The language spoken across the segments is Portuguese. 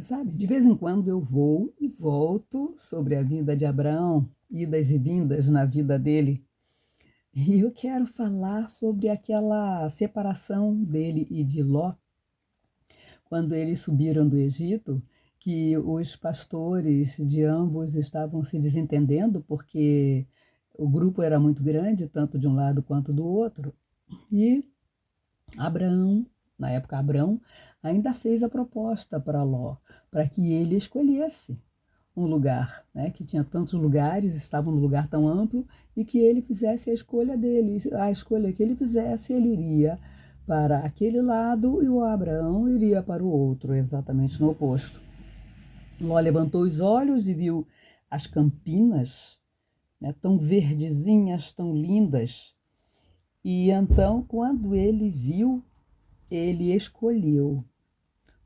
Sabe, de vez em quando eu vou e volto sobre a vida de Abraão, idas e vindas na vida dele. E eu quero falar sobre aquela separação dele e de Ló, quando eles subiram do Egito, que os pastores de ambos estavam se desentendendo, porque o grupo era muito grande, tanto de um lado quanto do outro. E Abraão, na época Abraão, ainda fez a proposta para Ló, para que ele escolhesse um lugar, né, que tinha tantos lugares, estavam num lugar tão amplo, e que ele fizesse a escolha dele. A escolha que ele fizesse, ele iria para aquele lado e o Abraão iria para o outro, exatamente no oposto. Ló levantou os olhos e viu as campinas, né, tão verdezinhas, tão lindas. E então, quando ele viu, ele escolheu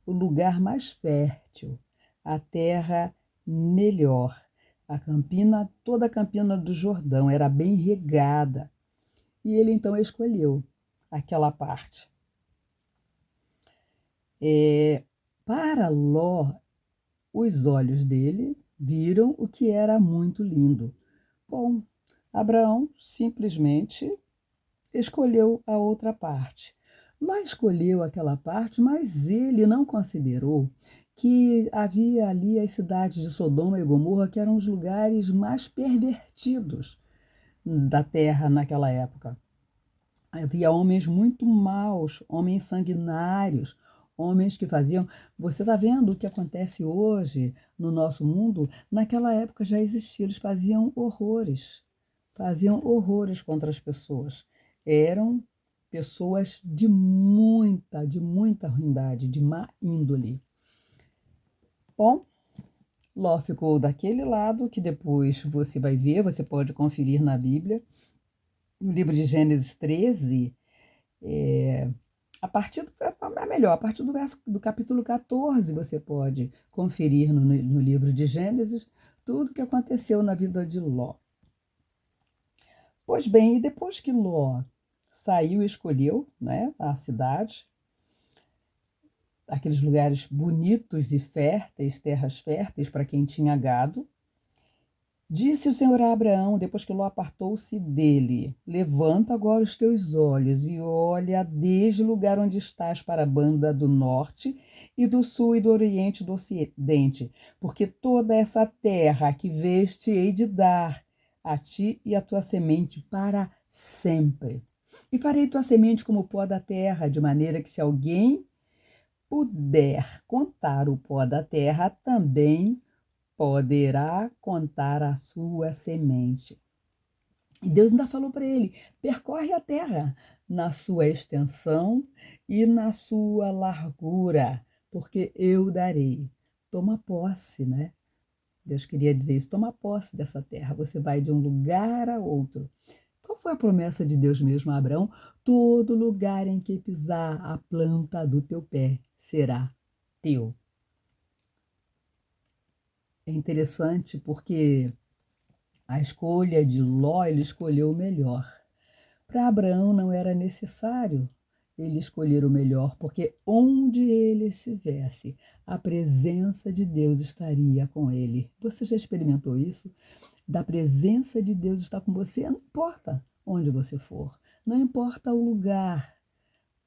o lugar mais fértil, a terra melhor. A campina, toda a campina do Jordão era bem regada. E ele então escolheu aquela parte. Para Ló, os olhos dele viram o que era muito lindo. Bom, Abraão simplesmente escolheu a outra parte. Ló escolheu aquela parte, mas ele não considerou que havia ali as cidades de Sodoma e Gomorra, que eram os lugares mais pervertidos da terra naquela época. Havia homens muito maus, homens sanguinários, homens que faziam. Você está vendo o que acontece hoje no nosso mundo? Naquela época já existia, eles faziam horrores contra as pessoas. Eram pessoas de muita ruindade, de má índole. Bom, Ló ficou daquele lado, que depois você vai ver, você pode conferir na Bíblia, no livro de Gênesis 13, a partir do, melhor, a partir do capítulo 14, você pode conferir no livro de Gênesis tudo o que aconteceu na vida de Ló. Pois bem, e depois que Ló saiu e escolheu, né, a cidade, aqueles lugares bonitos e férteis, terras férteis para quem tinha gado, disse o Senhor a Abraão, depois que Ló apartou-se dele: levanta agora os teus olhos e olha desde o lugar onde estás para a banda do norte e do sul e do oriente e do ocidente, porque toda essa terra que vês hei de dar a ti e a tua semente para sempre. E farei tua semente como o pó da terra, de maneira que se alguém puder contar o pó da terra, também poderá contar a sua semente. E Deus ainda falou para ele: percorre a terra na sua extensão e na sua largura, porque eu darei. Toma posse, né? Deus queria dizer isso: toma posse dessa terra. Você vai de um lugar a outro. Qual foi a promessa de Deus mesmo a Abraão? Todo lugar em que pisar a planta do teu pé será teu. É interessante porque a escolha de Ló, ele escolheu o melhor. Para Abraão não era necessário ele escolher o melhor, porque onde ele estivesse, a presença de Deus estaria com ele. Você já experimentou isso? Da presença de Deus estar com você, não importa onde você for, não importa o lugar.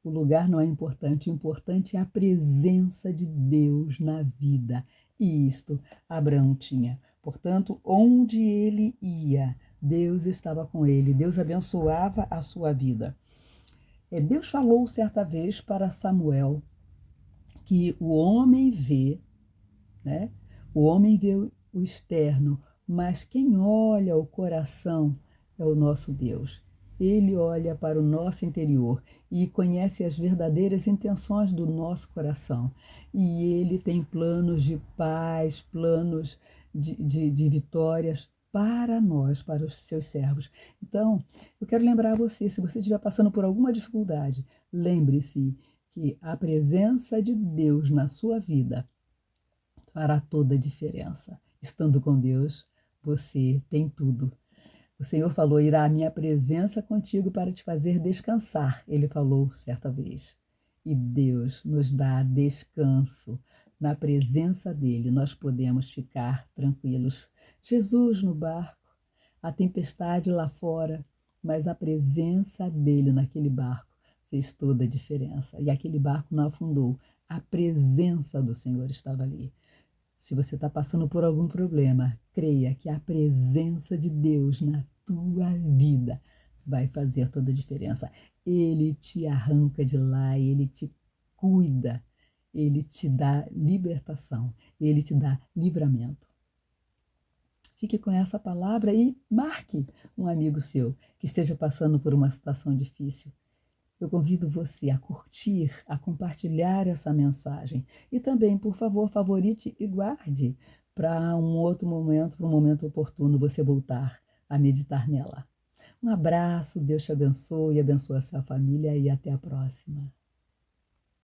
O lugar não é importante, o importante é a presença de Deus na vida. E isto Abraão tinha. Portanto, onde ele ia, Deus estava com ele, Deus abençoava a sua vida. Deus falou certa vez para Samuel que o homem vê, né? O homem vê o externo, mas quem olha o coração é o nosso Deus. Ele olha para o nosso interior e conhece as verdadeiras intenções do nosso coração. E ele tem planos de paz, planos de vitórias para nós, para os seus servos. Então, eu quero lembrar você, se você estiver passando por alguma dificuldade, lembre-se que a presença de Deus na sua vida fará toda a diferença. Estando com Deus, você tem tudo. O Senhor falou: irá a minha presença contigo para te fazer descansar. Ele falou certa vez. E Deus nos dá descanso. Na presença dele, nós podemos ficar tranquilos. Jesus no barco, a tempestade lá fora, mas a presença dele naquele barco fez toda a diferença. E aquele barco não afundou. A presença do Senhor estava ali. Se você está passando por algum problema, creia que a presença de Deus na tua vida vai fazer toda a diferença. Ele te arranca de lá, ele te cuida, ele te dá libertação, ele te dá livramento. Fique com essa palavra e marque um amigo seu que esteja passando por uma situação difícil. Eu convido você a curtir, a compartilhar essa mensagem. E também, por favor, favorite e guarde para um outro momento, para um momento oportuno, você voltar a meditar nela. Um abraço, Deus te abençoe e abençoe a sua família e até a próxima.